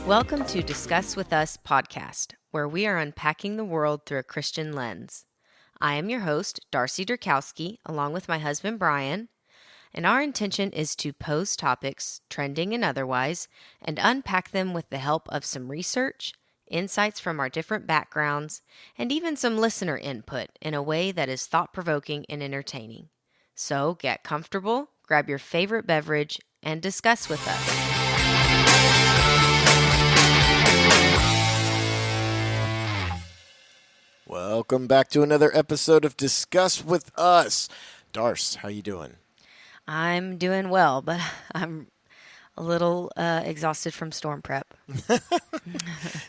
Welcome to Discuss With Us podcast, where we are unpacking the world through a Christian lens. I am your host, Darcy Durkowski, along with my husband, Brian, and our intention is to pose topics, trending and otherwise, and unpack them with the help of some research, insights from our different backgrounds, and even some listener input in a way that is thought-provoking and entertaining. So get comfortable, grab your favorite beverage, and discuss with us. Welcome back to another episode of Discuss With Us. Darce, how you doing? I'm doing well, but I'm a little exhausted from storm prep.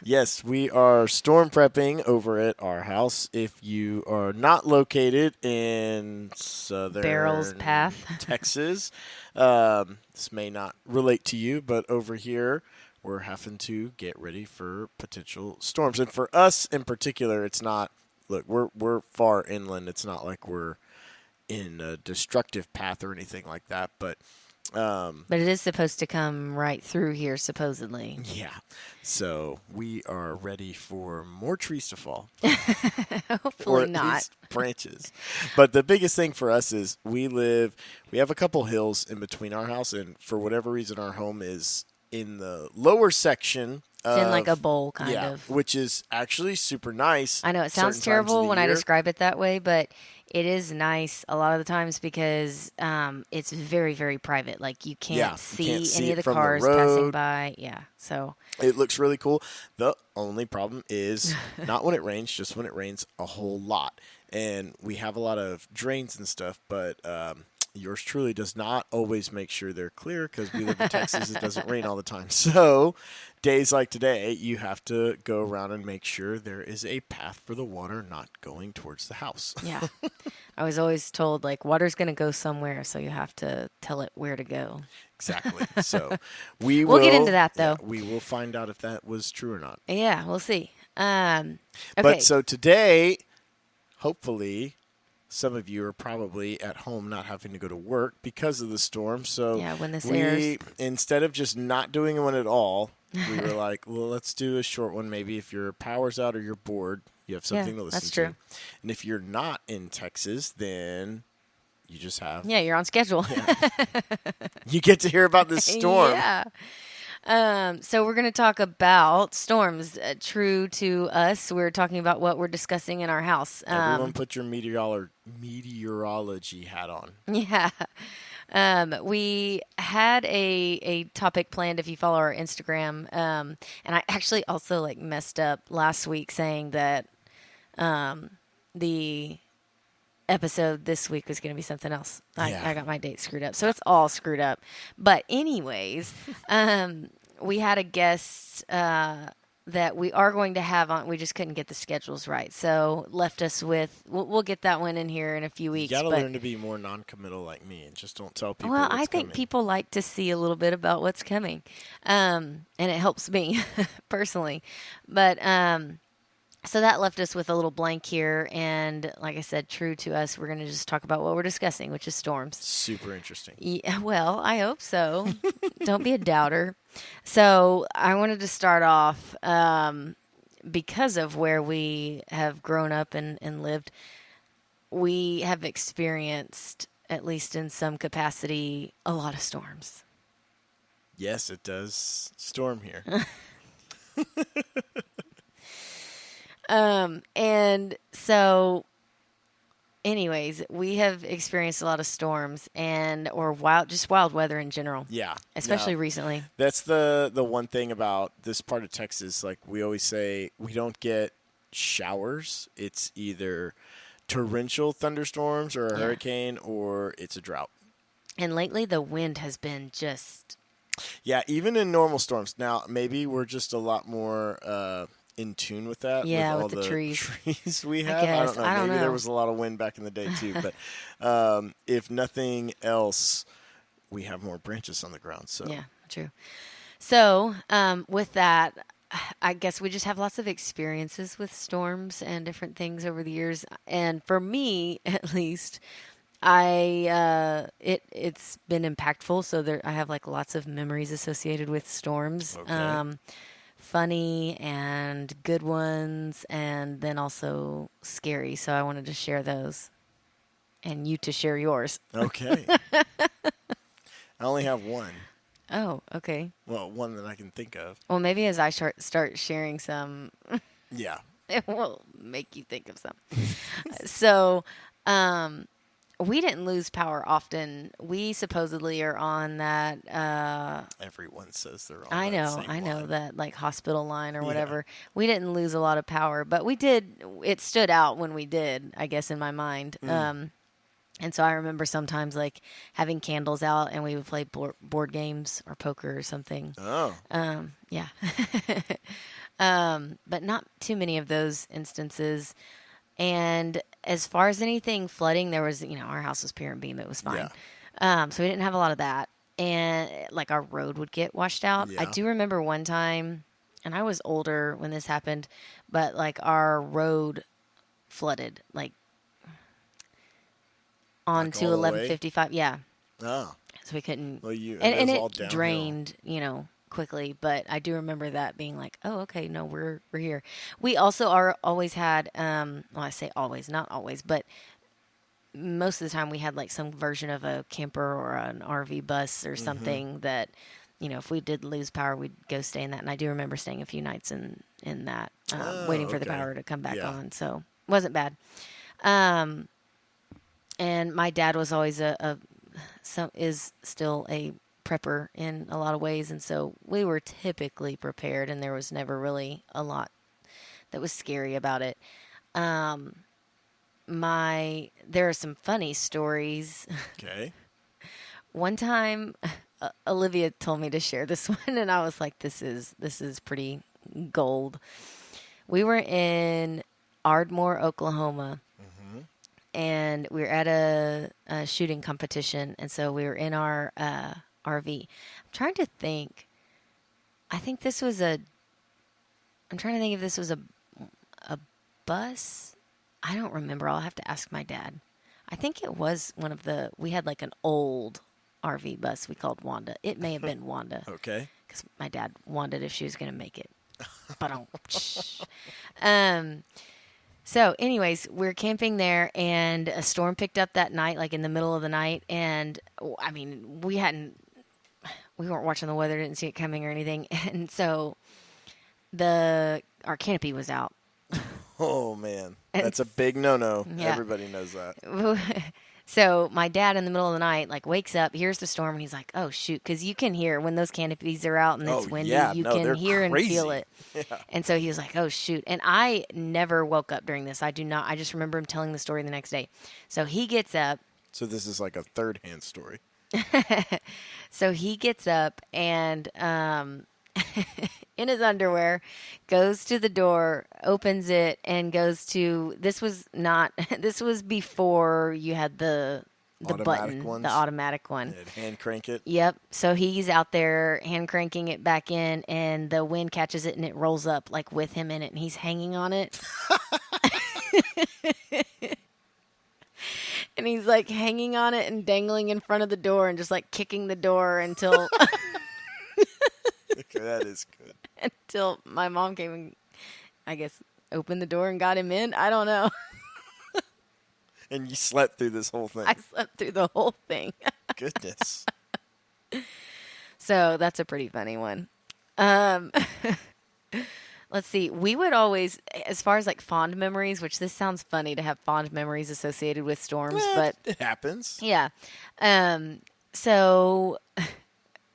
Yes, we are storm prepping over at our house. If you are not located in southern Beryl's path. Texas, this may not relate to you, but over here we're having to get ready for potential storms. And for us in particular, it's not, look, we're far inland. It's not like we're in a destructive path or anything like that, but it is supposed to come right through here, supposedly. yeah. So we are ready for more trees to fall. Hopefully or at not. least branches. But the biggest thing for us is we have a couple hills in between our house, and for whatever reason our home is in the lower section. It's in like a bowl, kind of. Which is actually super nice. I know it sounds terrible when I describe it that way, but it is nice a lot of the times because it's very, very private. Like you can't see any of the cars passing by. Yeah, so it looks really cool. The only problem is not when it rains, just when it rains a whole lot. And we have a lot of drains and stuff, but yours truly does not always make sure they're clear because we live in Texas. It doesn't rain all the time. So days like today, you have to go around and make sure there is a path for the water not going towards the house. Yeah. I was always told, like, water's going to go somewhere, so you have to tell it where to go. Exactly. So we'll get into that, though. Yeah, we will find out if that was true or not. Yeah, we'll see. Okay. But so today, hopefully, some of you are probably at home not having to go to work because of the storm. So yeah, when this airs, instead of just not doing one at all, we were like, well, let's do a short one. Maybe if your power's out or you're bored, you have something to listen that's to. true. And if you're not in Texas, then you just have. Yeah, you're on schedule. Yeah. You get to hear about this storm. Yeah. So we're going to talk about storms. True to us, we're talking about what we're discussing in our house. Everyone put your meteorology hat on. Yeah. We had a topic planned if you follow our Instagram. And I actually also messed up last week saying that the episode this week was going to be something else. I got my date screwed up. So it's all screwed up. But anyways, we had a guest that we are going to have on. We just couldn't get the schedules right. So left us with, we'll get that one in here in a few weeks. You got to learn to be more non-committal like me and just don't tell people Well, what's I think coming. people like to see a little bit about what's coming. And it helps me personally. But so that left us with a little blank here. And like I said, true to us, we're going to just talk about what we're discussing, which is storms. Super interesting. Yeah, well, I hope so. Don't be a doubter. So I wanted to start off because of where we have grown up and lived. We have experienced, at least in some capacity, a lot of storms. Yes, it does storm here. And so anyways, we have experienced a lot of storms or wild weather in general. Yeah. Especially recently. That's the one thing about this part of Texas. Like we always say, we don't get showers. It's either torrential thunderstorms or a hurricane or it's a drought. And lately the wind has been just... Yeah, even in normal storms. Now, maybe we're just a lot more... in tune with that, yeah, with all with the trees we have. I don't know. Maybe there was a lot of wind back in the day too, but if nothing else, we have more branches on the ground. So yeah, true. So with that, I guess we just have lots of experiences with storms and different things over the years. And for me, at least, it's been impactful. So I have lots of memories associated with storms. Okay. funny and good ones, and then also scary. So I wanted to share those and you to share yours. Okay. I only have one. Oh, okay. Well, one that I can think of. Well, maybe as I start sharing some, Yeah. it will make you think of some. So, um, we didn't lose power often. We supposedly are on that. Everyone says they're on I that know, same I know line. that like hospital line or Yeah. whatever. We didn't lose a lot of power, but we did. It stood out when we did, I guess, in my mind. And so I remember sometimes like having candles out, and we would play board games or poker or something. Oh. Yeah. But not too many of those instances. And as far as anything flooding, there was, our house was pier and beam. It was Yeah. fine. So we didn't have a lot of that. And like our road would get washed out. I Yeah. do remember one time, and I was older when this happened, but like our road flooded, like Like onto all the way. 1155. Yeah. Oh. So we couldn't, Well, you and, it and was it all downhill. drained, quickly. But I do remember that being like, oh, okay, no, we're here. We also are always had, well, I say always, not always, but most of the time we had like some version of a camper or an RV bus or something that, if we did lose power, we'd go stay in that. And I do remember staying a few nights in that, waiting Oh, for the okay. power to come back Yeah. on. So it wasn't bad. And my dad was always is still a prepper in a lot of ways, and so we were typically prepared, and there was never really a lot that was scary about it. There are some funny stories. Okay. One time, Olivia told me to share this one, and I was like, "This is pretty gold." We were in Ardmore, Oklahoma, and we were at a shooting competition, and so we were in our RV. I'm trying to think. I think this was a. I'm trying to think if this was a bus. I don't remember. I'll have to ask my dad. I think it was one of the. We had like an old RV bus we called Wanda. It may have been Wanda Okay. because my dad wondered if she was going to make it. But um. So, anyways, we're camping there, and a storm picked up that night, like in the middle of the night. And I mean, we weren't watching the weather, didn't see it coming or anything. And so our canopy was out. Oh man, And that's a big no-no. yeah. Everybody knows that. So my dad in the middle of the night, like wakes up, hears the storm, and he's like, "Oh shoot!" Because you can hear when those canopies are out and it's Oh windy, yeah, you no, can they're hear and feel crazy. it. And so he was like, "Oh shoot!" And I never woke up during this. I do not. I just remember him telling the story the next day. So he gets up. So this is like a third-hand story. So he gets up and in his underwear, goes to the door, opens it, and goes to. This was not. This was before you had the Automatic button, ones? the automatic one. And hand crank it. Yep. So he's out there hand cranking it back in, and the wind catches it and it rolls up like with him in it, and he's hanging on it. And he's like hanging on it and dangling in front of the door and just like kicking the door until Okay, that is good. until my mom came and I guess opened the door and got him in. I don't know. And you slept through this whole thing. I slept through the whole thing. Goodness. So that's a pretty funny one. Um, let's see. We would always, as far as like fond memories, which this sounds funny to have fond memories associated with storms, but it happens. yeah. So,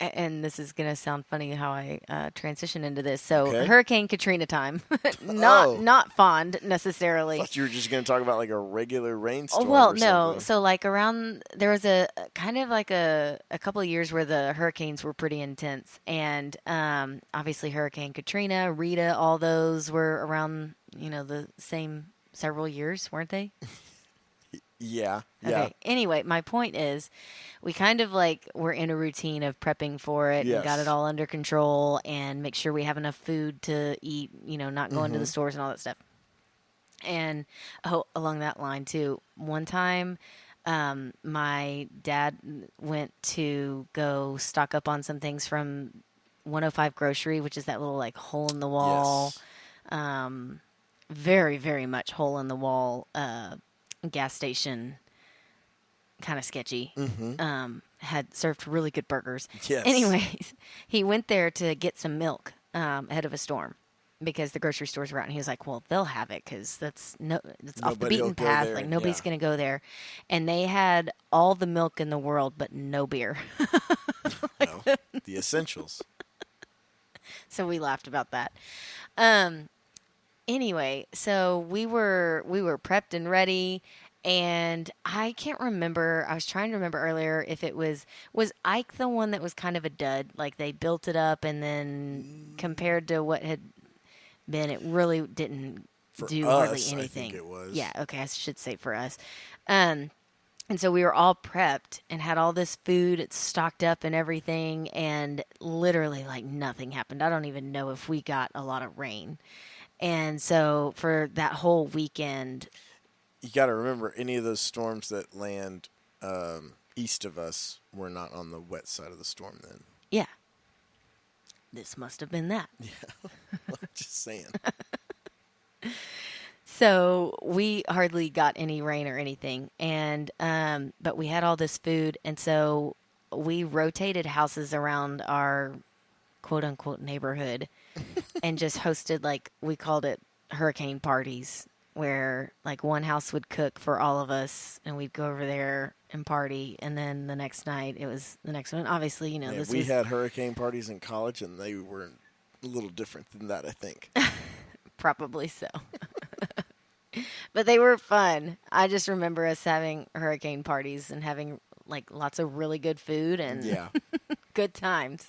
and this is going to sound funny how I transition into this. So, Okay. Hurricane Katrina time. Oh. Not fond necessarily. I thought you were just going to talk about like a regular rainstorm. Well, or no. something. So, like there was a kind of like a couple of years where the hurricanes were pretty intense, and obviously Hurricane Katrina, Rita, all those were around the same several years, weren't they? Yeah. Okay. Yeah. Anyway, my point is, we kind of like were in a routine of prepping for it and got Yes. it all under control and make sure we have enough food to eat. Not going to the stores and all that stuff. And along that line too, one time, my dad went to go stock up on some things from 105 Grocery, which is that little like hole in the wall, Yes. very, very much hole in the wall gas station, kind of sketchy. Mm-hmm. Had served really good burgers. Yes. Anyways, he went there to get some milk ahead of a storm because the grocery stores were out, and he was like, "Well, they'll have it because that's off the Nobody will beaten go path. there, Like and yeah. nobody's gonna go there." And they had all the milk in the world, but no beer. No, the essentials. So we laughed about that. Um, anyway, so we were prepped and ready, and I can't remember. I was trying to remember earlier if it was Ike the one that was kind of a dud. Like they built it up, and then compared to what had been, it really didn't For do hardly us, I think anything. it was. Yeah, okay, I should say for us. Um, and so we were all prepped and had all this food it's stocked up and everything, and literally like nothing happened. I don't even know if we got a lot of rain. And so for that whole weekend, You got to remember, any of those storms that land east of us were not on the wet side of the storm then. yeah, this must have been that. Just saying. So we hardly got any rain or anything, and but we had all this food, and so we rotated houses around our quote unquote neighborhood, and just hosted like we called it hurricane parties, where like one house would cook for all of us, and we'd go over there and party, and then the next night it was the next one. Obviously, you know Yeah, this we was had hurricane parties in college, and they were a little different than that, I think. probably so. But they were fun. I just remember us having hurricane parties and having like lots of really good food and Yeah, good times.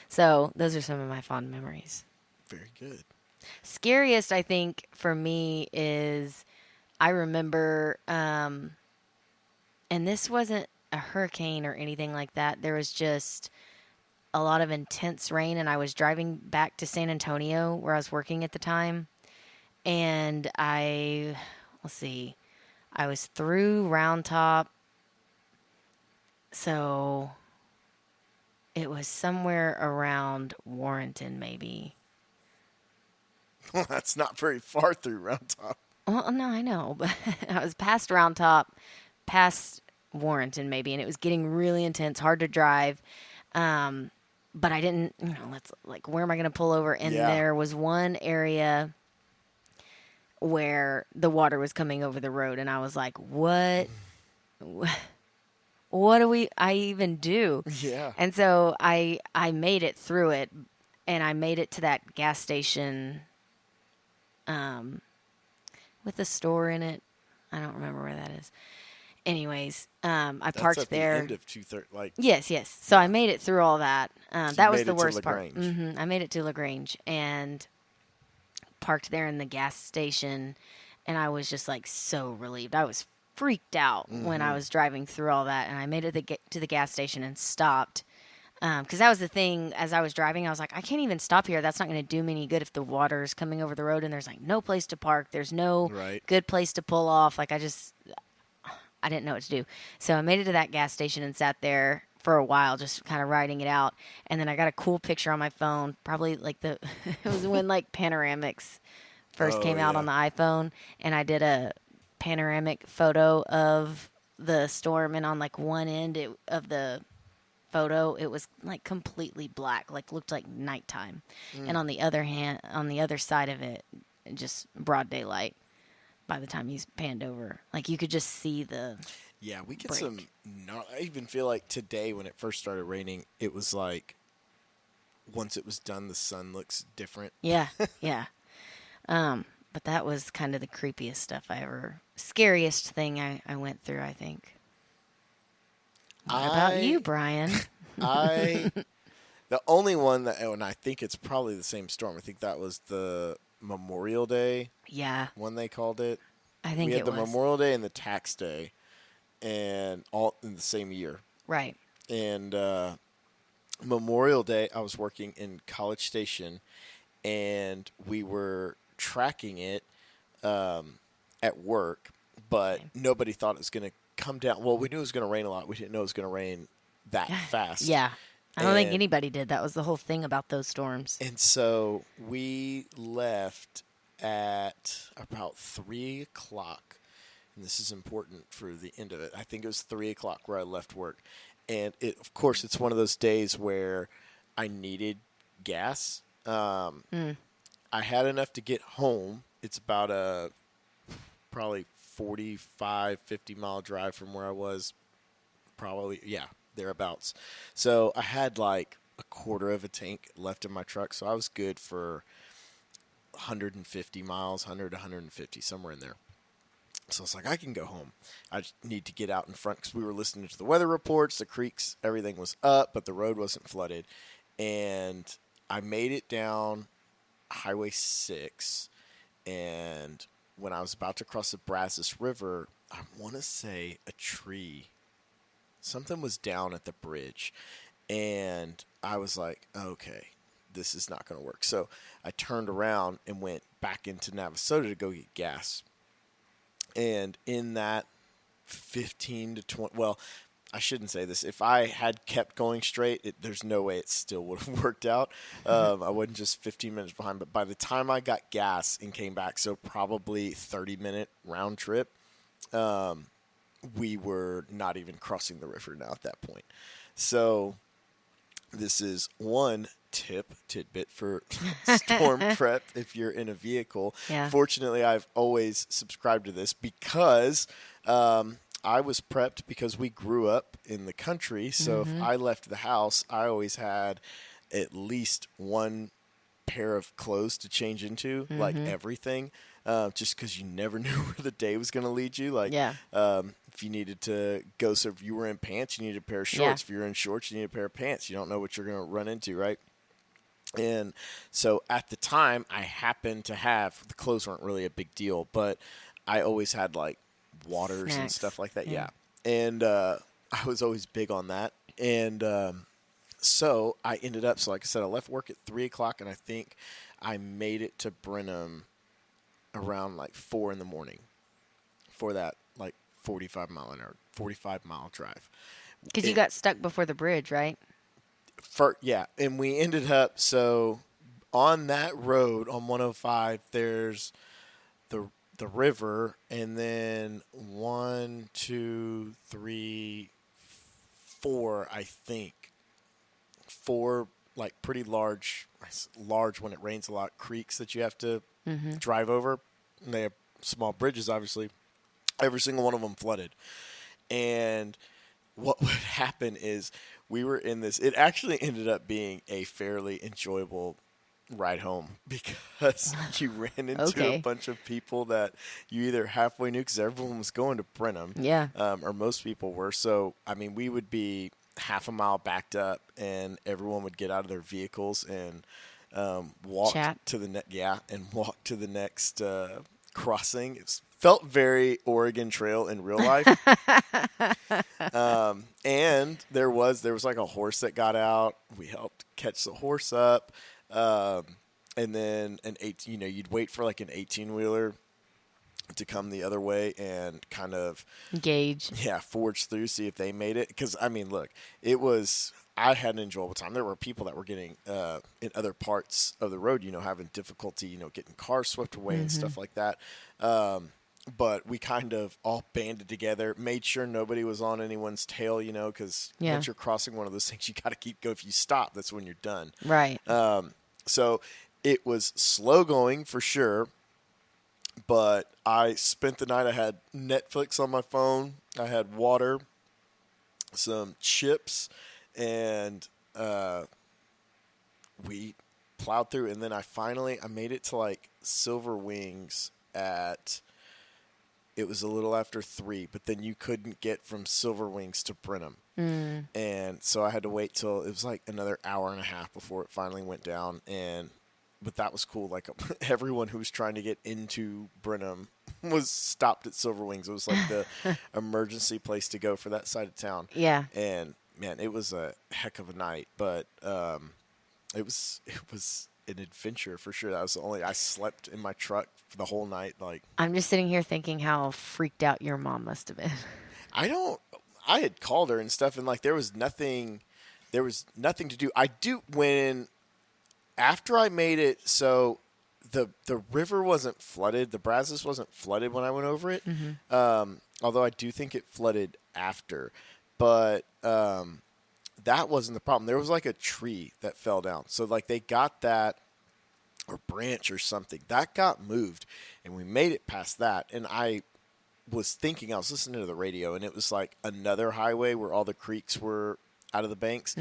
So those are some of my fond memories. very good. Scariest, I think, for me is I remember, and this wasn't a hurricane or anything like that. There was just a lot of intense rain, and I was driving back to San Antonio where I was working at the time. And let's see, I was through Round Top. So it was somewhere around Warrenton, maybe. Well, that's not very far through Round Top. Well, no, I know, but I was past Round Top, past Warrenton, maybe, and it was getting really intense, hard to drive. But I didn't, let's like, where am I going to pull over? And Yeah. there was one area where the water was coming over the road, and I was like, what? What I even do? Yeah. And so I made it through it, and I made it to that gas station with a store in it. I don't remember where that is. Anyways, I That's parked at there. the end of 2:30. Like, Yes, yes. So I made it through all that. That was made the it to worst part. LaGrange. I made it to LaGrange and parked there in the gas station, and I was just like so relieved. I was freaked out when I was driving through all that, and I made it to the gas station and stopped. Because that was the thing. As I was driving, I was like, I can't even stop here. That's not going to do me any good if the water's coming over the road and there's like no place to park. There's no Right. good place to pull off. Like I didn't know what to do. So I made it to that gas station and sat there for a while, just kind of riding it out. And then I got a cool picture on my phone. Probably like it was when like panoramics first Oh, came out yeah. on the iPhone, and I did a panoramic photo of the storm, and on like one end of the photo it was like completely black, like looked like nighttime, and on the other side of it, just broad daylight. By the time you panned over, like you could just see the Yeah, we get break. some. I even feel like today, when it first started raining, it was like once it was done, the sun looks different. yeah. But that was kind of the creepiest stuff scariest thing I went through, I think. What about you, Brian? I the only one that, and I think it's probably the same storm. I think that was the Memorial Day Yeah, one, they called it. I think We had it the was. Memorial Day and the tax day, and all in the same year. Right. And Memorial Day, I was working in College Station, and we were tracking it at work, but nobody thought it was going to come down. Well, we knew it was going to rain a lot. We didn't know it was going to rain that fast. Yeah. I don't think anybody did. That was the whole thing about those storms. And so we left at about 3 o'clock. And this is important for the end of it. I think it was 3 o'clock where I left work. And of course, it's one of those days where I needed gas. I had enough to get home. It's about a probably 45, 50-mile drive from where I was. Probably, yeah, thereabouts. So I had like a quarter of a tank left in my truck. So I was good for 150 miles, 100 to 150, somewhere in there. So it's like, I can go home. I just need to get out in front because we were listening to the weather reports, the creeks, everything was up, but the road wasn't flooded. And I made it down Highway 6. And when I was about to cross the Brazos River, I want to say a tree, something was down at the bridge. And I was like, okay, this is not going to work. So I turned around and went back into Navasota to go get gas. And in that 15 to 20, well, I shouldn't say this. If I had kept going straight, there's no way it still would have worked out. I wasn't just 15 minutes behind. But by the time I got gas and came back, so probably 30-minute round trip, we were not even crossing the river now at that point. So this is one tidbit for storm prep if you're in a vehicle. Yeah. Fortunately, I've always subscribed to this because I was prepped because we grew up in the country. So if I left the house, I always had at least one pair of clothes to change into, like everything, just because you never knew where the day was going to lead you. Like, if you needed to go, so if you were in pants, you needed a pair of shorts. If you're in shorts, you need a pair of pants. You don't know what you're going to run into, right? And so at the time, I happened to have, the clothes weren't really a big deal, but I always had like waters and stuff like that. Yeah. And I was always big on that. And so I ended up, so like I said, I left work at 3 o'clock, and I think I made it to Brenham around like 4 in the morning for that like 45-mile drive. Because you got stuck before the bridge, right? Yeah, and we ended up, so on that road on 105, there's the river, and then 1, 2, 3, 4, I think, 4 like pretty large when it rains a lot, creeks that you have to drive over. And they have small bridges, obviously. Every single one of them flooded. And what would happen is we were in this. It actually ended up being a fairly enjoyable ride home because you ran into a bunch of people that you either halfway knew, because everyone was going to Brenham. Yeah. Or most people were. So, I mean, we would be half a mile backed up, and everyone would get out of their vehicles and walk to the next crossing. It felt very Oregon Trail in real life. And there was like a horse that got out. We helped catch the horse up. And then you'd wait for like an 18-wheeler to come the other way and kind of gauge. Yeah, forge through, see if they made it. Because, I mean, look, I had an enjoyable time. There were people that were getting, in other parts of the road, having difficulty, getting cars swept away and stuff like that. But we kind of all banded together, made sure nobody was on anyone's tail, because once you're crossing one of those things, you got to keep going. If you stop, that's when you're done. Right. So it was slow going for sure. But I spent the night. I had Netflix on my phone. I had water, some chips, and we plowed through. And then I made it to like Silver Wings it was a little after 3, but then you couldn't get from Silver Wings to Brenham. And so I had to wait till it was like another hour and a half before it finally went down. But that was cool. Like everyone who was trying to get into Brenham was stopped at Silver Wings. It was like the emergency place to go for that side of town. Yeah. And man, it was a heck of a night, but it was an adventure for sure. That was I slept in my truck for the whole night. Like, I'm just sitting here thinking how freaked out your mom must have been. I had called her and stuff, and like there was nothing there was nothing to do. After I made it, so the river wasn't flooded. The Brazos wasn't flooded when I went over it. Although I do think it flooded after. But that wasn't the problem. There was like a tree that fell down. So like they got that, or branch or something that got moved, and we made it past that. And I was listening to the radio, and it was like another highway where all the creeks were out of the banks.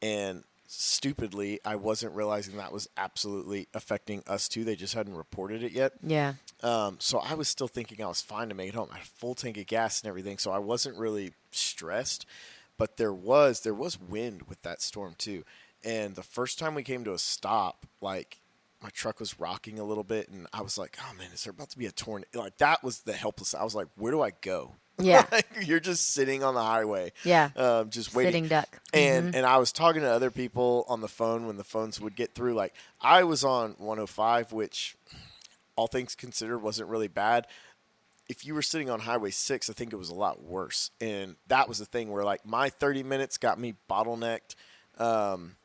And stupidly, I wasn't realizing that was absolutely affecting us too. They just hadn't reported it yet. Yeah. So I was still thinking I was fine to make it home. I had a full tank of gas and everything, so I wasn't really stressed. But there was wind with that storm too. And the first time we came to a stop, like my truck was rocking a little bit, and I was like, "Oh man, is there about to be a tornado?" Like that was the helpless. I was like, "Where do I go?" Yeah. Like, you're just sitting on the highway. Yeah. Just waiting. Sitting duck. And I was talking to other people on the phone when the phones would get through. Like I was on 105, which all things considered wasn't really bad. If you were sitting on Highway 6, I think it was a lot worse. And that was the thing where like my 30 minutes got me bottlenecked on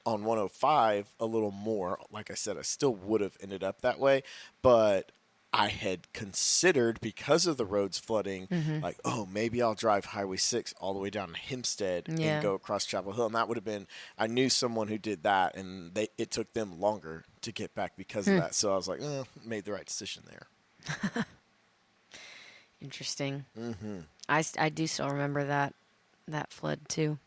105 a little more. Like I said, I still would have ended up that way, but I had considered, because of the roads flooding, like, oh, maybe I'll drive Highway 6 all the way down to Hempstead and go across Chapel Hill. And that would have been, I knew someone who did that, and it took them longer to get back because of that. So I was like, made the right decision there. Interesting. I do still remember that flood too.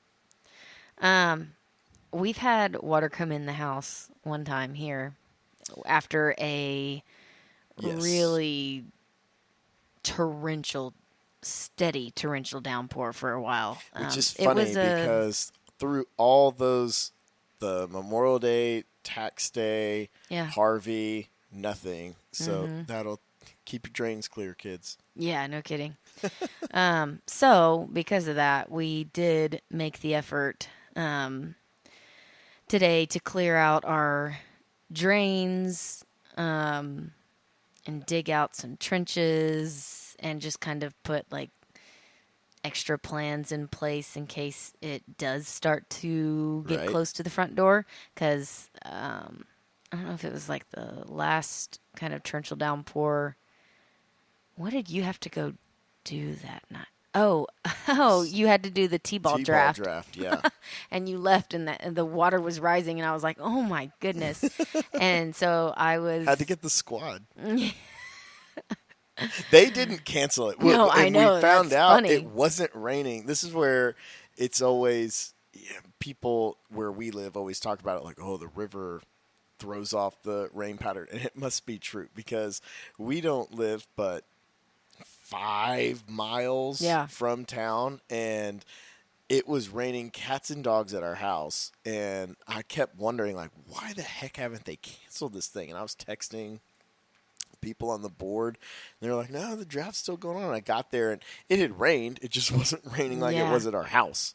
We've had water come in the house one time here after a really steady torrential downpour for a while. Which is funny because through all those, the Memorial Day, Tax Day, Harvey, nothing. So that'll keep your drains clear, kids. Yeah, no kidding. So because of that, we did make the effort today to clear out our drains and dig out some trenches and just kind of put like extra plans in place in case it does start to get close to the front door. Because I don't know if it was like the last kind of torrential downpour. What did you have to go do that night? Oh, you had to do the T-ball draft. Yeah. And you left, and the water was rising, and I was like, oh, my goodness. And so I had to get the squad. They didn't cancel it. No, I know. We found out funny. It wasn't raining. This is where it's always, people where we live always talk about it like, oh, the river throws off the rain pattern. And it must be true because we don't live but 5 miles from town, and it was raining cats and dogs at our house, and I kept wondering, like, why the heck haven't they canceled this thing? And I was texting people on the board, and they were like, no, the draft's still going on. And I got there, and it had rained. It just wasn't raining like it was at our house.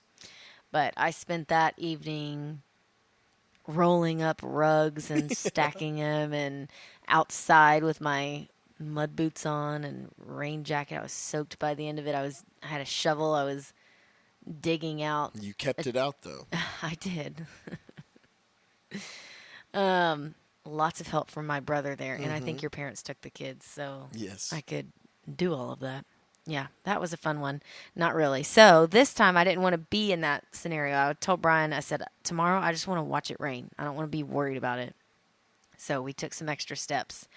But I spent that evening rolling up rugs and stacking them, and outside with my mud boots on and rain jacket. I was soaked by the end of it. I had a shovel. I was digging out. You kept it out though. I did. Lots of help from my brother there, and I think your parents took the kids, so yes, I could do all of that. Yeah, that was a fun one. Not really. So this time I didn't want to be in that scenario. I told Brian, I said, tomorrow I just want to watch it rain. I don't want to be worried about it. So we took some extra steps.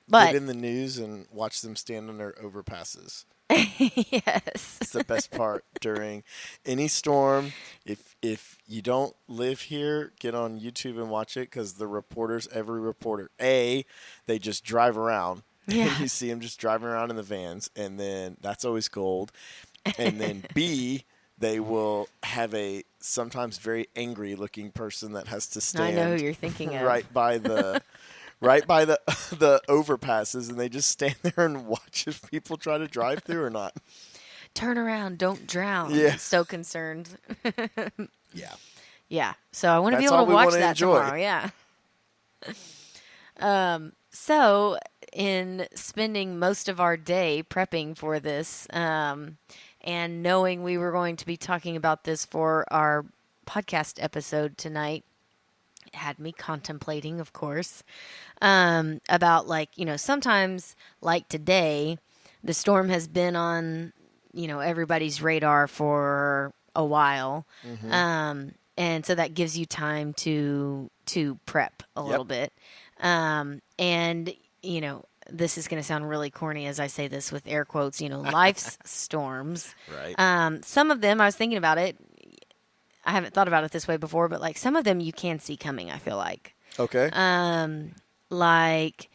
But get in the news and watch them stand on their overpasses. Yes. It's the best part during any storm. If you don't live here, get on YouTube and watch it, because every reporter, they just drive around. Yeah. And you see them just driving around in the vans, and then that's always gold. And then B, they will have a sometimes very angry looking person that has to stand. I know who you're thinking of. Right by the the overpasses, and they just stand there and watch if people try to drive through or not. Turn around, don't drown. Yeah. So concerned. Yeah. Yeah. So I want to be able to watch that enjoy. tomorrow. Yeah. So in spending most of our day prepping for this, And knowing we were going to be talking about this for our podcast episode tonight had me contemplating, of course, about like, sometimes like today, the storm has been on, everybody's radar for a while. And so that gives you time to prep a little bit. And, this is going to sound really corny as I say this with air quotes, life's storms. Right. Some of them, I was thinking about it. I haven't thought about it this way before, but like some of them you can see coming, I feel like. Okay. Like,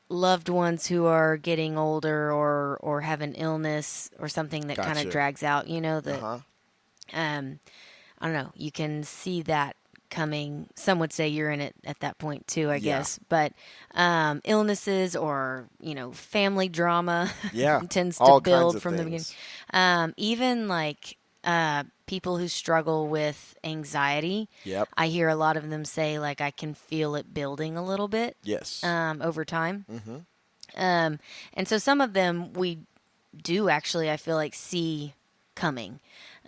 loved ones who are getting older or have an illness or something that kind Gotcha. of drags out, that, Uh-huh. I don't know, you can see that coming. Some would say you're in it at that point too, I guess. But illnesses or, family drama Yeah. tends to All kinds build of from the things. beginning. Even like people who struggle with anxiety, Yep. I hear a lot of them say, like, I can feel it building a little bit Yes. over time. Mm-hmm. And so some of them we do actually, I feel like, see coming.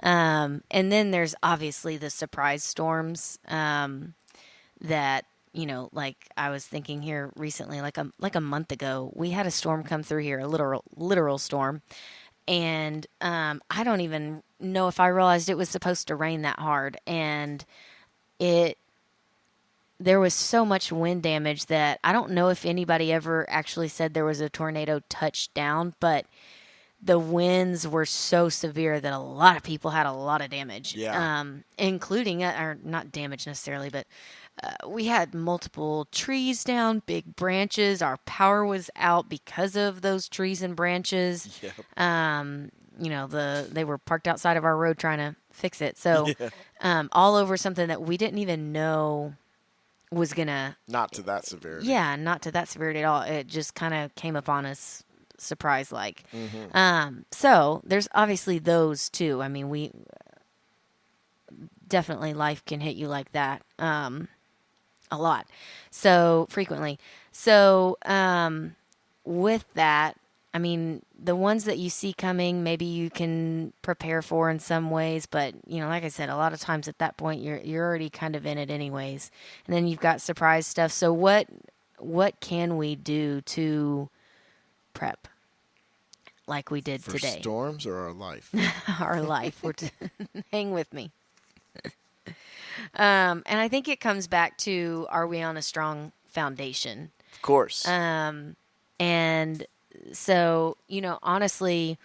And then there's obviously the surprise storms that, like I was thinking here recently, like a month ago, we had a storm come through here, a literal storm. And I don't even know if I realized it was supposed to rain that hard. And there was so much wind damage that I don't know if anybody ever actually said there was a tornado touchdown, but the winds were so severe that a lot of people had a lot of damage. Yeah. Including, or not damage necessarily, but we had multiple trees down, big branches. Our power was out because of those trees and branches. Yep. They were parked outside of our road trying to fix it. So, all over something that we didn't even know was gonna. Not to that severity. Yeah, not to that severity at all. It just kind of came upon us surprise like. So there's obviously those too. I mean, we definitely life can hit you like that a lot, so frequently. So with that, I mean, the ones that you see coming, maybe you can prepare for in some ways, but like I said, a lot of times at that point you're already kind of in it anyways, and then you've got surprise stuff. So what can we do to prep like we did For today? storms or our life? Our life. Hang with me. And I think it comes back to, are we on a strong foundation? Of course. And so, honestly,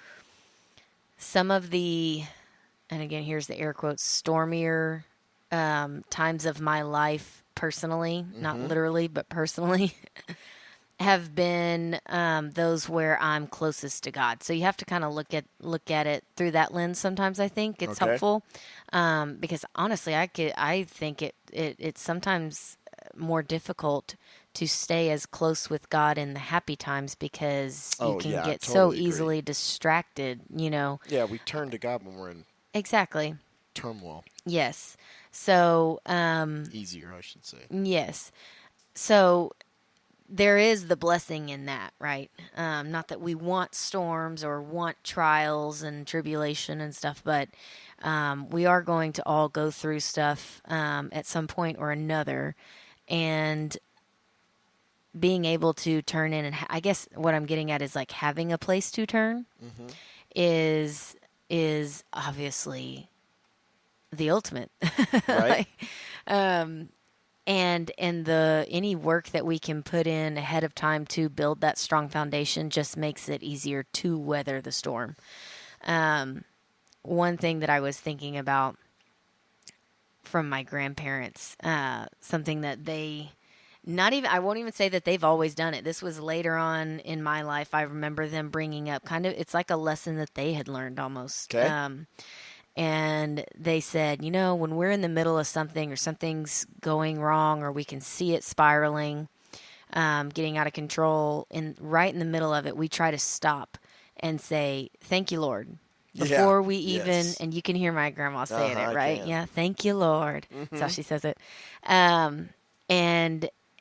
some of the, and again, here's the air quotes, stormier times of my life personally, not literally, but personally, have been those where I'm closest to God. So you have to kind of look at it through that lens. Sometimes I think it's helpful because honestly, I think it's sometimes more difficult to stay as close with God in the happy times because you can get so easily distracted. Yeah, we turn to God when we're in Exactly. turmoil. Yes. So Easier, I should say. yes. So there is the blessing in that, right? Not that we want storms or want trials and tribulation and stuff, but we are going to all go through stuff at some point or another. And being able to turn in, and I guess what I'm getting at is like having a place to turn is obviously the ultimate. Right. And the any work that we can put in ahead of time to build that strong foundation just makes it easier to weather the storm. One thing that I was thinking about from my grandparents, something that they I won't even say that they've always done it. This was later on in my life. I remember them bringing up it's like a lesson that they had learned almost. Okay. And they said, when we're in the middle of something or something's going wrong or we can see it spiraling, getting out of control, and right in the middle of it, we try to stop and say, "Thank you, Lord." Before we even, and you can hear my grandma saying it, right? Yeah, thank you, Lord. That's how she says it.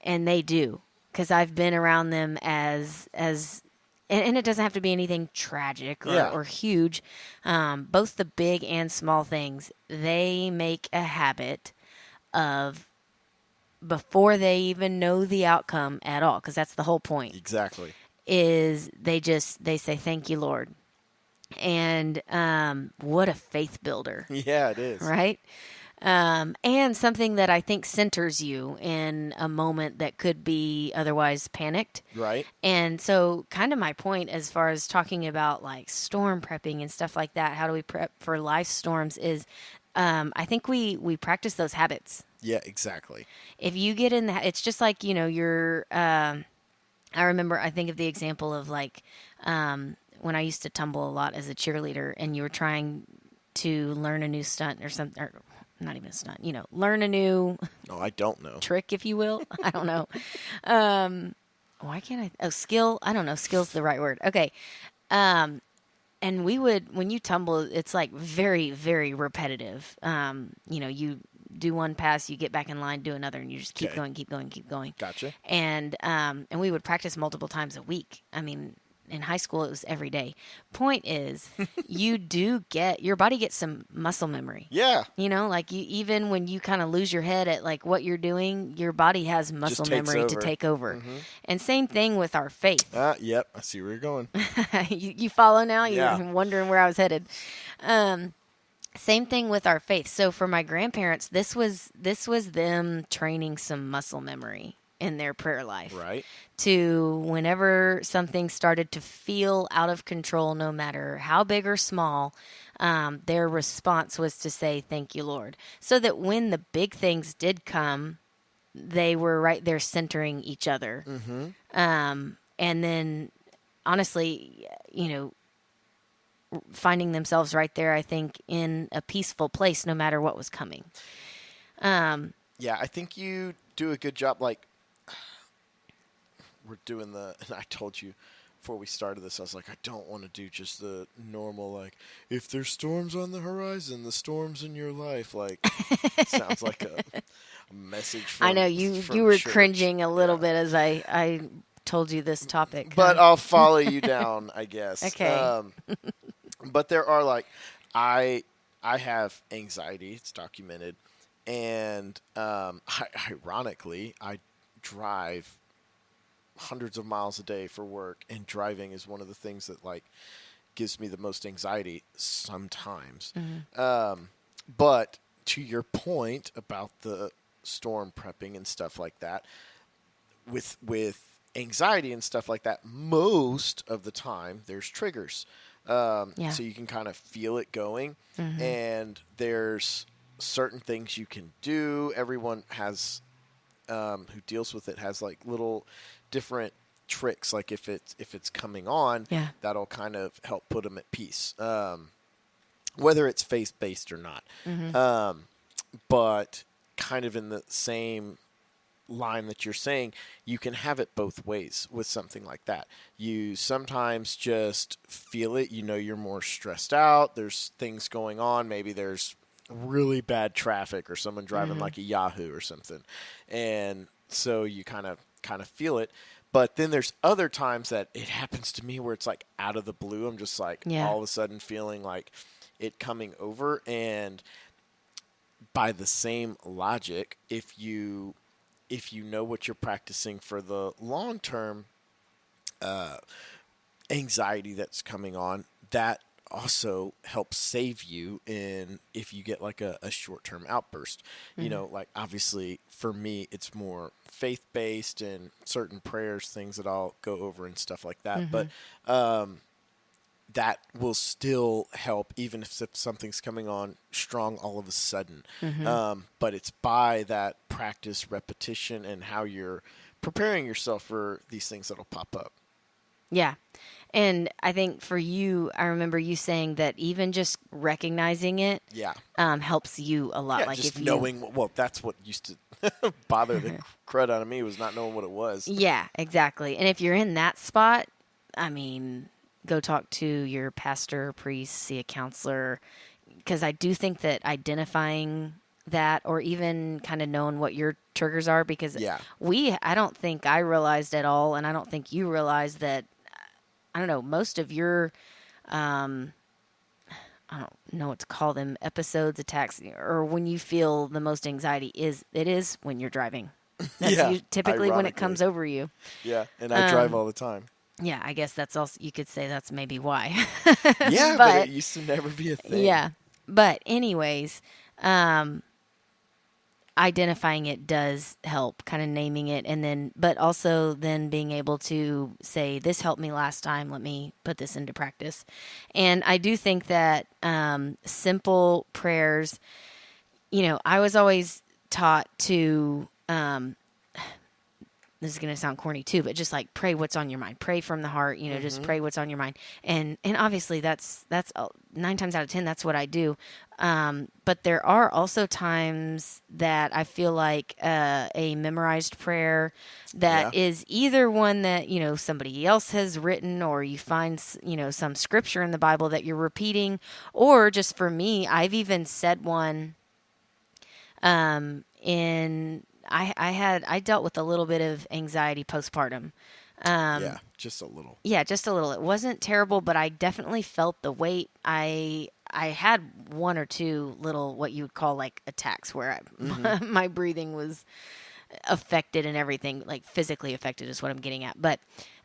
And they do, because I've been around them as and it doesn't have to be anything tragic Yeah. or huge. Both the big and small things, they make a habit of before they even know the outcome at all, because that's the whole point, Exactly. is they say, thank you, Lord. And what a faith builder, Yeah, it is. right? And something that I think centers you in a moment that could be otherwise panicked. Right. And so, kind of my point as far as talking about like storm prepping and stuff like that, how do we prep for life storms, is I think we practice those habits. Yeah, exactly. If you get in that, it's just like, you're, I remember, I think of the example of like when I used to tumble a lot as a cheerleader and you were trying to learn a new stunt or something, or not even a stunt, learn a new No, I don't know. trick, if you will. I don't know. Why can't I? Oh, skill. I don't know. Skill's the right word. Okay. And when you tumble, it's like very, very repetitive. You do one pass, you get back in line, do another, and you just keep Okay. going, keep going, keep going. Gotcha. And we would practice multiple times a week. I mean, in high school, it was every day. Point is, your body gets some muscle memory. Yeah. Like even when you kind of lose your head at like what you're doing, your body has muscle takes memory to over. take over. And same thing with our faith. Yep. I see where you're going. You follow now? Yeah. You're wondering where I was headed. Same thing with our faith. So for my grandparents, this was them training some muscle memory in their prayer life. Right. To whenever something started to feel out of control, no matter how big or small, their response was to say, thank you, Lord. So that when the big things did come, they were right there centering each other. And then, honestly, finding themselves right there, I think, in a peaceful place, no matter what was coming. Yeah, I think you do a good job. Like, we're doing and I told you before we started this, I was like, I don't want to do just the normal, like, if there's storms on the horizon, the storms in your life. Like, sounds like a message from I know you from were church. cringing a little Yeah. bit as I told you this topic. But huh? I'll follow you down, I guess. Okay. But there are like, I have anxiety. It's documented, and ironically, I drive hundreds of miles a day for work, and driving is one of the things that like gives me the most anxiety sometimes. But to your point about the storm prepping and stuff like that, with anxiety and stuff like that, most of the time there's triggers. So you can kind of feel it going, and there's certain things you can do. Everyone has who deals with it has like little different tricks. Like if it's coming on, that'll kind of help put them at peace, whether it's faith based or not. But kind of in the same line that you're saying, you can have it both ways with something like that. You sometimes just feel it, you're more stressed out, there's things going on, maybe there's really bad traffic or someone driving like a Yahoo or something, and so you kind of feel it. But then there's other times that it happens to me where it's like out of the blue, I'm just like all of a sudden feeling like it coming over. And by the same logic, if you know what you're practicing for the long-term anxiety that's coming on, that also helps save you in if you get like a short-term outburst. Like obviously for me, it's more faith-based and certain prayers, things that I'll go over and stuff like that. But that will still help even if something's coming on strong all of a sudden. But it's by that practice, repetition, and how you're preparing yourself for these things that'll pop up. Yeah. And I think for you, I remember you saying that even just recognizing it helps you a lot. Yeah, like just if knowing, that's what used to bother the crud out of me, was not knowing what it was. Yeah, exactly. And if you're in that spot, I mean, go talk to your pastor, priest, see a counselor, because I do think that identifying that, or even kind of knowing what your triggers are, because I don't think I realized at all, and I don't think you realized that I don't know, most of your, I don't know what to call them, episodes, attacks, or when you feel the most anxiety it is when you're driving. That's Yeah, typically when it ironically. comes over you. Yeah, and I drive all the time. Yeah, I guess that's also, you could say that's maybe why. Yeah, but it used to never be a thing. Yeah. But anyways, identifying it does help, kind of naming it, and then, but also then being able to say, this helped me last time, let me put this into practice. And I do think that simple prayers, I was always taught to, this is going to sound corny too, but just like pray what's on your mind, pray from the heart, just pray what's on your mind. And obviously that's 9 times out of 10, that's what I do. But there are also times that I feel like a memorized prayer that is either one that, somebody else has written, or you find, some scripture in the Bible that you're repeating, or just for me, I've even said one I dealt with a little bit of anxiety postpartum. Yeah, just a little. Yeah, just a little. It wasn't terrible, but I definitely felt the weight. I had one or two little, what you would call like attacks, where my breathing was affected and everything, like physically affected is what I'm getting at. But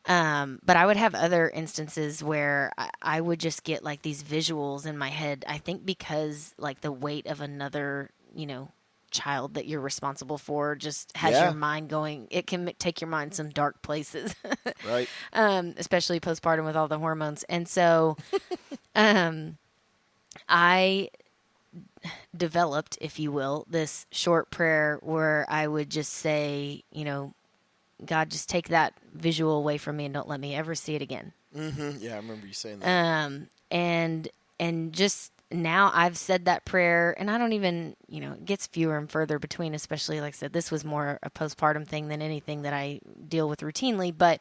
I would have other instances where I would just get like these visuals in my head. I think because like the weight of another, child that you're responsible for just has your mind going. It can take your mind some dark places. Right. Especially postpartum with all the hormones. And so I developed, if you will, this short prayer where I would just say, God, just take that visual away from me and don't let me ever see it again. Mm-hmm. Yeah, I remember you saying that. And just now I've said that prayer, and I don't even, it gets fewer and further between, especially, like I said, this was more a postpartum thing than anything that I deal with routinely. But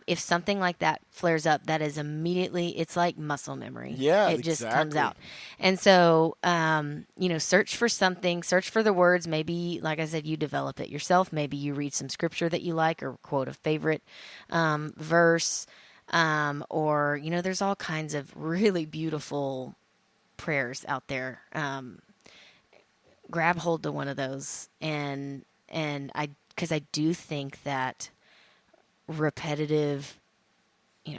if something like that flares up, that is immediately, it's like muscle memory. Yeah, it just comes out. And so, search for something, search for the words. Maybe, like I said, you develop it yourself. Maybe you read some scripture that you like, or quote a favorite verse. Or, there's all kinds of really beautiful prayers out there. Grab hold to one of those, and because I do think that repetitive,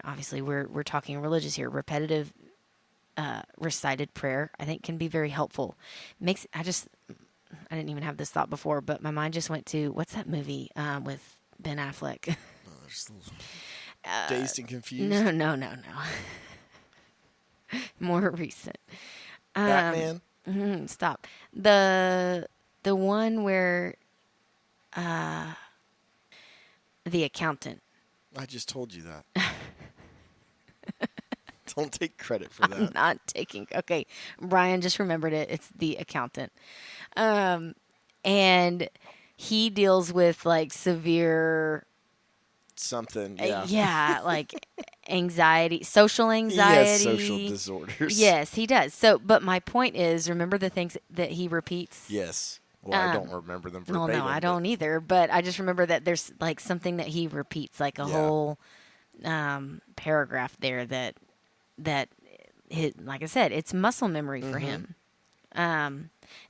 obviously we're talking religious here, repetitive recited prayer, I think can be very helpful. I didn't even have this thought before, but my mind just went to, what's that movie with Ben Affleck? Dazed and Confused? No. More recent. Batman? Stop. The one where the accountant. I just told you that. Don't take credit for that. I'm not taking. Okay, Brian just remembered it. It's the accountant. And he deals with like severe something, like anxiety, social anxiety. Yes, social disorders. Yes, he does. So, but my point is, remember the things that he repeats? Yes. Well, I don't remember them verbatim. No, I don't either. But I just remember that there's like something that he repeats, like a whole paragraph there that like I said, it's muscle memory for him. And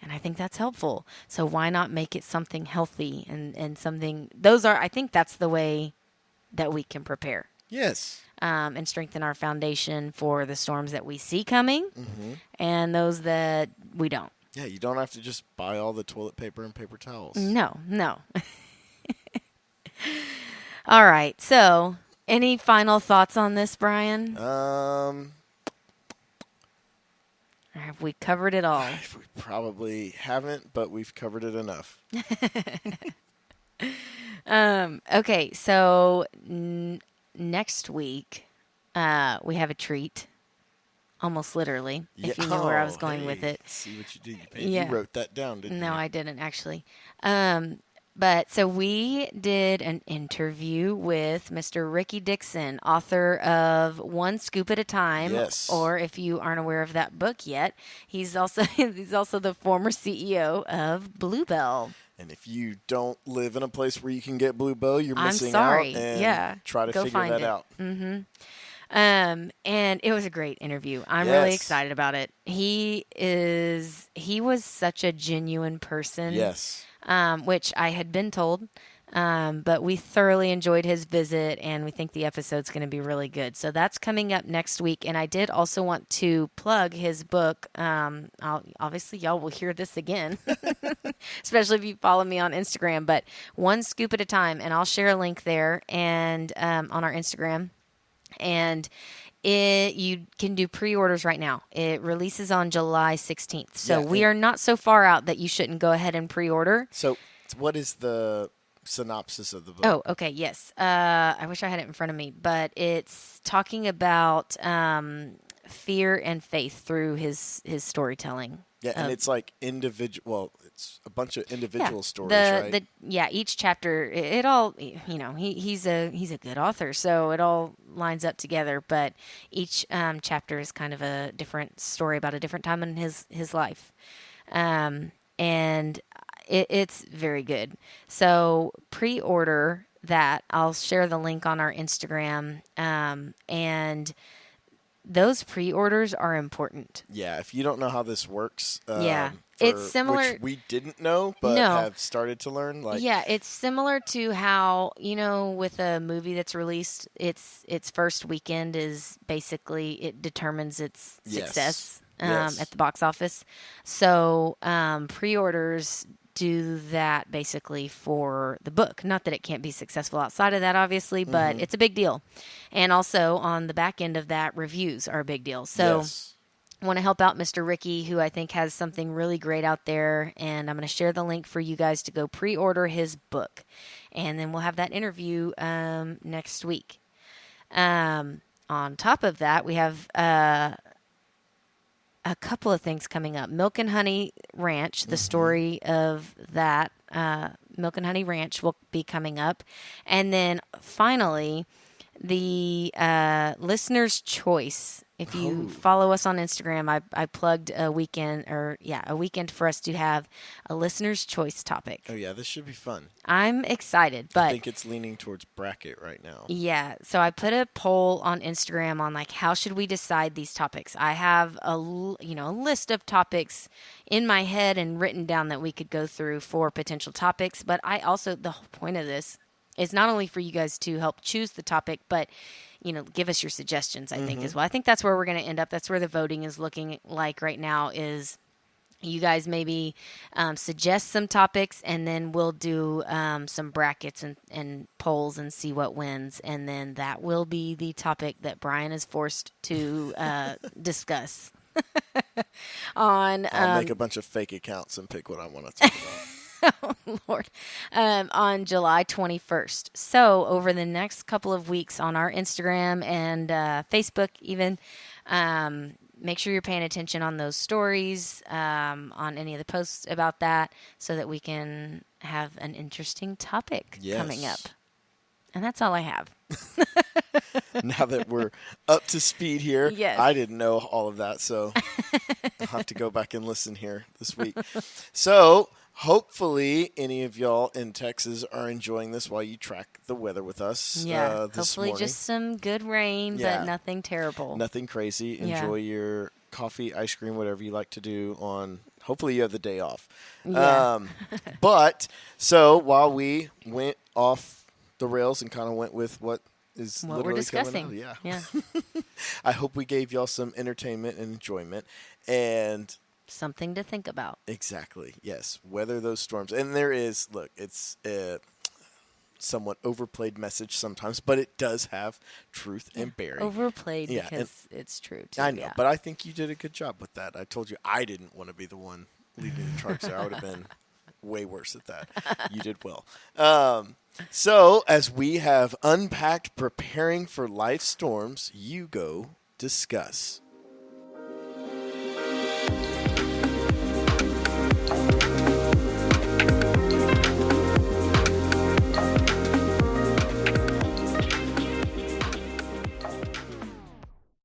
I think that's helpful. So why not make it something healthy and something, I think that's the way that we can prepare. Yes. And strengthen our foundation for the storms that we see coming and those that we don't. Yeah, you don't have to just buy all the toilet paper and paper towels. No. All right. So, any final thoughts on this, Brian? Have we covered it all? We probably haven't, but we've covered it enough. Okay, so next week we have a treat, almost literally, if you knew where I was going with it. See what you did. You wrote that down, didn't you? No, I didn't, actually. But so we did an interview with Mr. Ricky Dixon, author of One Scoop at a Time. Yes. Or if you aren't aware of that book yet, he's also the former CEO of Bluebell. And if you don't live in a place where you can get Bluebell, you're missing sorry. out. And try to Go figure find that it. out. And it was a great interview. I'm really Yes. excited about it. He was such a genuine person, Yes. which I had been told. But we thoroughly enjoyed his visit, and we think the episode's going to be really good. So that's coming up next week. And I did also want to plug his book. Obviously, y'all will hear this again, especially if you follow me on Instagram. But One Scoop at a Time, and I'll share a link there and on our Instagram. And you can do pre-orders right now. It releases on July 16th. So Yeah, we and are not so far out that you shouldn't go ahead and pre-order. so what is the synopsis of the book? Oh, okay, yes. I wish I had it in front of me, but it's talking about fear and faith through his storytelling. Yeah, and it's like individual. Well, it's a bunch of individual stories, the right? each chapter it all, he's a good author, so it all lines up together. But each chapter is kind of a different story about a different time in his life, and it's very good. So pre-order that. I'll share the link on our Instagram, and those pre-orders are important. Yeah, if you don't know how this works, Yeah, for it's similar. which we didn't know, but No, have started to learn. Like, yeah, it's similar to how, with a movie that's released, its first weekend is basically it determines its yes, success yes, at the box office. So pre-orders do that basically for the book. Not that it can't be successful outside of that, obviously, but it's a big deal. And also on the back end of that, reviews are a big deal. So yes. I want to help out Mr. Ricky, who I think has something really great out there. And I'm going to share the link for you guys to go pre order his book. And then we'll have that interview next week. On top of that, we have a couple of things coming up. Milk and Honey Ranch, the story of that Milk and Honey Ranch will be coming up. And then finally, the listener's choice. If you follow us on Instagram, I plugged a weekend for us to have a listener's choice topic. Oh yeah, this should be fun. I'm excited, I but think it's leaning towards bracket right now. yeah, so I put a poll on Instagram on like how should we decide these topics. I have a list of topics in my head and written down that we could go through for potential topics, but I also the whole point of this is not only for you guys to help choose the topic, but give us your suggestions, I think, as well. I think that's where we're going to end up. That's where the voting is looking like right now is you guys maybe suggest some topics, and then we'll do some brackets and polls and see what wins. And then that will be the topic that Brian is forced to discuss. I'll make a bunch of fake accounts and pick what I want to talk about. Oh, Lord, on July 21st. So over the next couple of weeks on our Instagram and Facebook even, make sure you're paying attention on those stories, on any of the posts about that, so that we can have an interesting topic coming up. And that's all I have. Now that we're up to speed here, yes. I didn't know all of that, so I'll have to go back and listen here this week. So hopefully any of y'all in Texas are enjoying this while you track the weather with us. Yeah, this hopefully morning. just some good rain, but nothing terrible. Nothing crazy. Enjoy your coffee, ice cream, whatever you like to do on. Hopefully you have the day off. Yeah. But so while we went off the rails and kind of went with what we're discussing. Coming out, yeah. I hope we gave y'all some entertainment and enjoyment and something to think about. Exactly. Yes. Weather those storms. And there is, look, it's a somewhat overplayed message sometimes, but it does have truth and bearing. Overplayed because it's true too. I know, but I think you did a good job with that. I told you I didn't want to be the one leading the charge there. I would have been way worse at that. You did well. So as we have unpacked preparing for life storms, you go discuss.